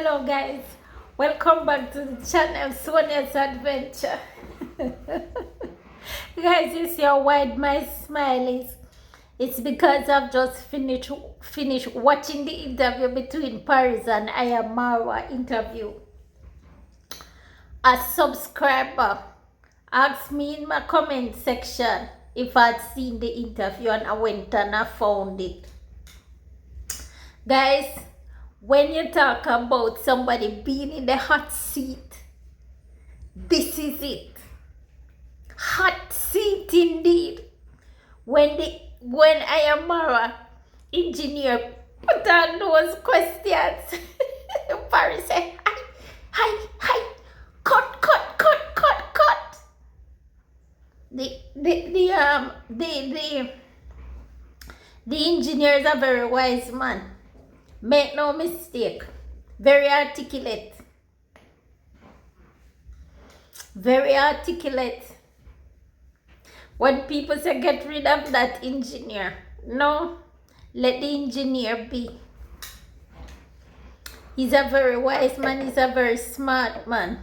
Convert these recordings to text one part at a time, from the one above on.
Hello guys, welcome back to the channel Sonia's Adventure. Guys, it's your wide my smileys. It's because I've just finished watching the interview between Paris and I am Marwa interview. A subscriber asked me in my comment section if I'd seen the interview, and I went and I found it. Guys, when you talk about somebody being in the hot seat, this is it. Hot seat indeed. When I am Marwa engineer put on those questions, Paris said, hi, cut. The engineer is a very wise man. Make no mistake. Very articulate. Very articulate. When people say get rid of that engineer, no, let the engineer be. He's a very wise man. He's a very smart man.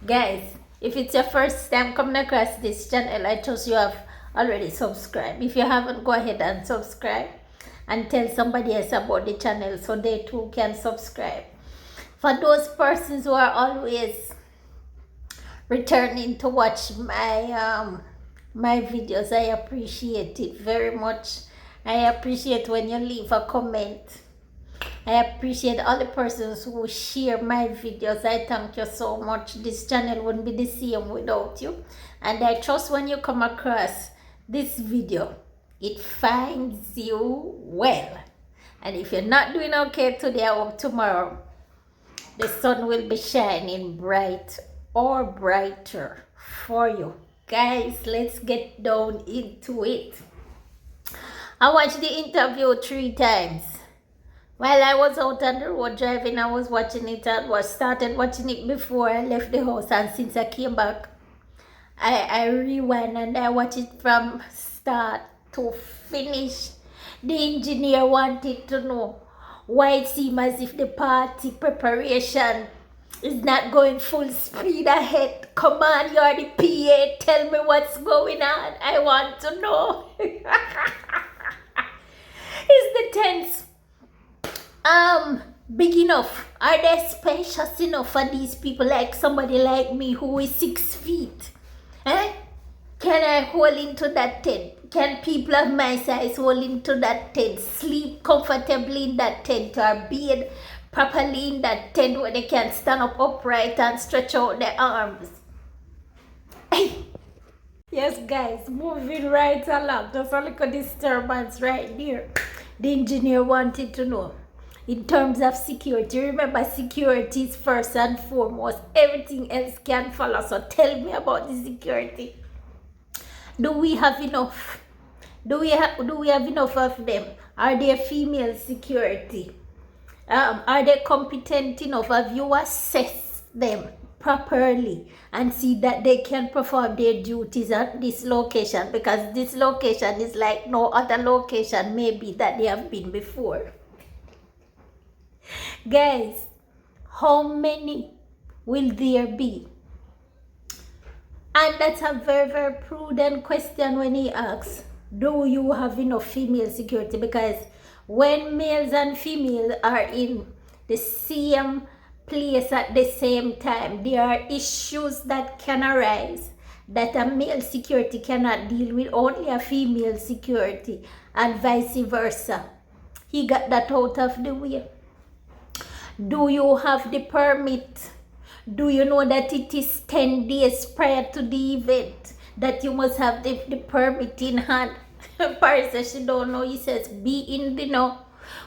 Guys, if it's your first time coming across this channel, I trust you have already subscribed. If you haven't, go ahead and subscribe and tell somebody else about the channel so they too can subscribe. For those persons who are always returning to watch my videos, I appreciate it very much. I appreciate when you leave a comment. I appreciate all the persons who share my videos. I thank you so much. This channel wouldn't be the same without you. And I trust when you come across this video, it finds you well. And if you're not doing okay today or tomorrow, the sun will be shining bright or brighter for you. Guys, let's get down into it. I watched the interview 3 times. While I was out on the road driving, I was watching it. I started watching it before I left the house, and since I came back, I rewind and I watch it from start to finish. The engineer wanted to know why it seemed as if the party preparation is not going full speed ahead. Come on, you're the PA. Tell me what's going on. I want to know. Is the tents big enough? Are they spacious enough for these people like somebody like me who is 6 feet? Can I hold into that tent? Can people of my size hold into that tent? Sleep comfortably in that tent, or bed properly in that tent where they can stand up upright and stretch out their arms? Yes, guys, moving right along. There's a little disturbance right there. The engineer wanted to know, in terms of security, remember security is first and foremost. Everything else can follow. So tell me about the security. Do we have enough? Do we have enough of them? Are there female security? Are they competent enough? Have you assessed them properly and see that they can perform their duties at this location? Because this location is like no other location maybe that they have been before. Guys, how many will there be? And that's a very, very prudent question when he asks, do you have enough female security? Because when males and females are in the same place at the same time, there are issues that can arise that a male security cannot deal with, only a female security, and vice versa. He got that out of the way. Do you have the permit? Do you know that it is 10 days prior to the event that you must have the permit in hand? Paris says she don't know. He says, be in the know.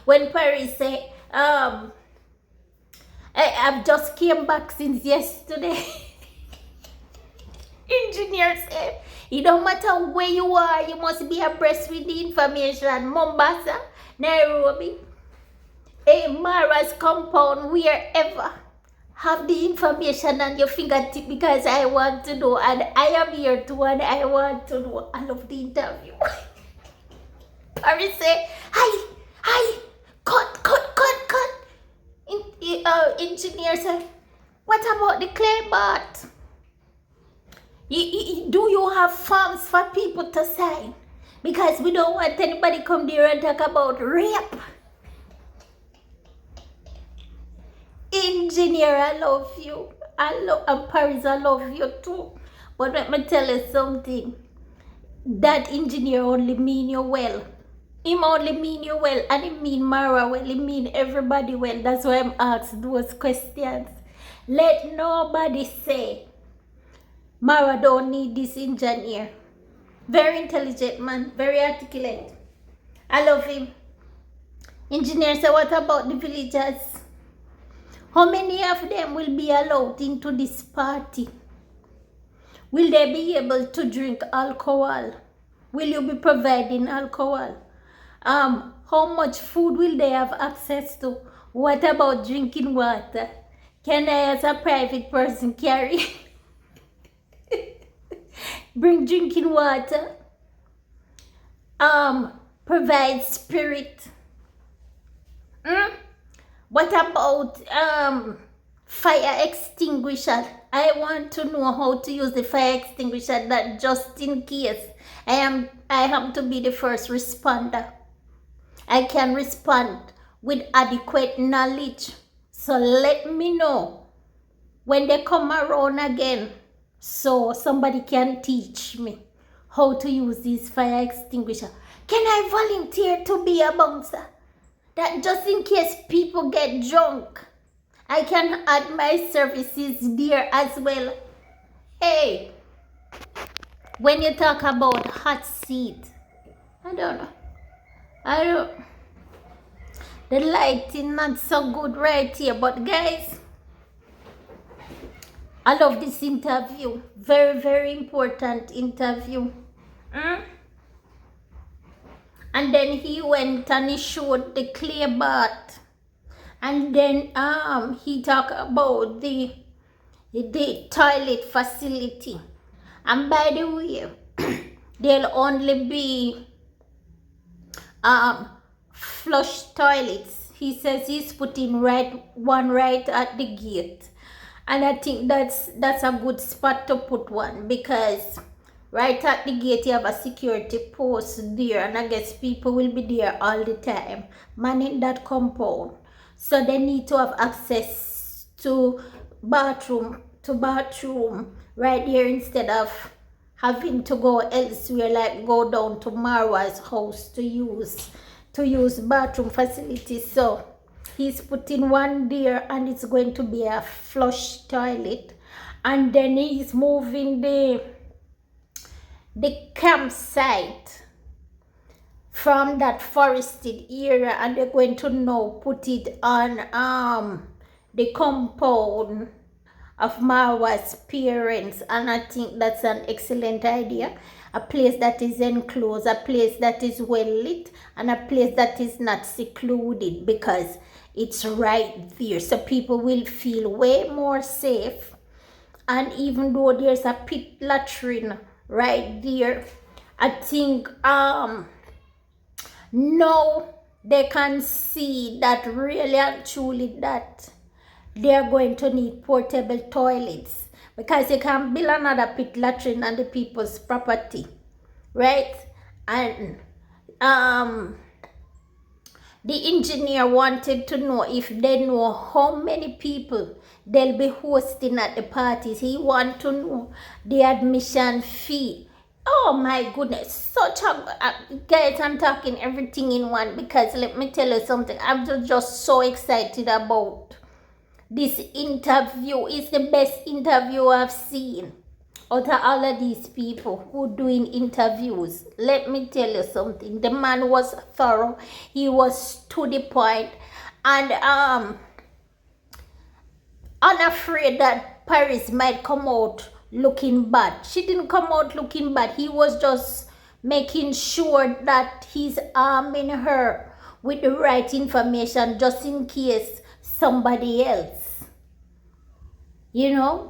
When Paris say, I've just came back since yesterday. Engineer said, it don't matter where you are, you must be abreast with the information. Mombasa, Nairobi, Marwa's compound, wherever. Have the information on your fingertip, because I want to know, and I am here too, and I want to know. I love the interview. Paris say, hi, cut. engineer said, what about the clay bath? Do you have forms for people to sign? Because we don't want anybody come there and talk about rape. Engineer, I love you. And Paris, I love you too. But let me tell you something. That engineer only mean you well. Him only mean you well, and he mean Marwa well, he mean everybody well. That's why I'm asked those questions. Let nobody say Marwa don't need this engineer. Very intelligent man, very articulate. I love him. Engineer said, what about the villagers? How many of them will be allowed into this party? Will they be able to drink alcohol? Will you be providing alcohol? How much food will they have access to? What about drinking water? Can I, as a private person, carry? Bring drinking water? Provide spirit? What about fire extinguisher? I want to know how to use the fire extinguisher, that just in case I have to be the first responder, I can respond with adequate knowledge. So let me know when they come around again, so somebody can teach me how to use this fire extinguisher. Can I volunteer to be a bouncer? That just in case people get drunk, I can add my services there as well. Hey, when you talk about hot seat, I don't know. The lighting not so good right here, but guys, I love this interview. Very, very important interview. And then he went and he showed the clay bath. And then he talked about the toilet facility. And by the way, there'll only be flush toilets. He says he's putting one right at the gate. And I think that's a good spot to put one, because right at the gate you have a security post there, and I guess people will be there all the time manning that compound. So they need to have access to bathroom right there, instead of having to go elsewhere, like go down to Marwa's house to use bathroom facilities. So he's putting one there, and it's going to be a flush toilet. And then he's moving the campsite from that forested area, and they're going to now put it on the compound of Marwa's parents. And I think that's an excellent idea. A place that is enclosed, a place that is well lit, and a place that is not secluded, because it's right there, so people will feel way more safe. And even though there's a pit latrine right there, I think now they can see that really and truly that they are going to need portable toilets, because you can build another pit latrine on the people's property, right? And the engineer wanted to know if they know how many people they'll be hosting at the parties. He want to know the admission fee. Oh my goodness, such a guys, I'm talking everything in one, because let me tell you something, I'm just so excited about this interview. It's the best interview I've seen out of all of these people who doing interviews. Let me tell you something, the man was thorough, he was to the point, and unafraid that Paris might come out looking bad. She didn't come out looking bad. He was just making sure that he's arming her with the right information, just in case somebody else,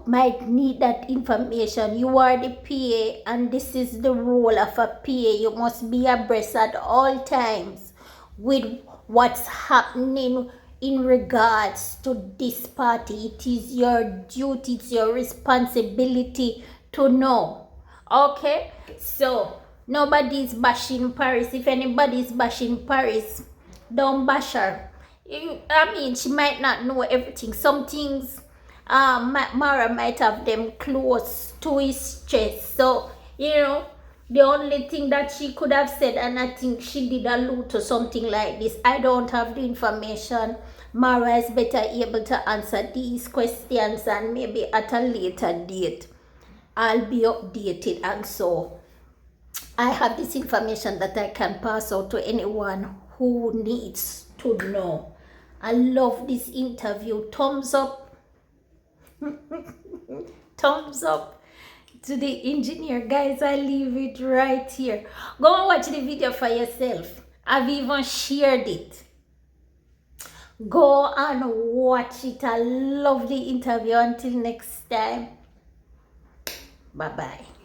might need that information. You are the PA, and this is the role of a PA. You must be abreast at all times with what's happening in regards to this party. It is your duty, it's your responsibility to know. Okay? So, nobody's bashing Paris. If anybody's bashing Paris, don't bash her. I mean, she might not know everything. Some things, Mara might have them close to his chest. So, the only thing that she could have said, and I think she did allude to something like this, I don't have the information. Mara is better able to answer these questions, and maybe at a later date, I'll be updated. And so, I have this information that I can pass out to anyone who needs to know. I love this interview. Thumbs up. Thumbs up to the engineer. Guys, I leave it right here. Go and watch the video for yourself. I've even shared it. Go and watch it. I love the interview. Until next time. Bye-bye.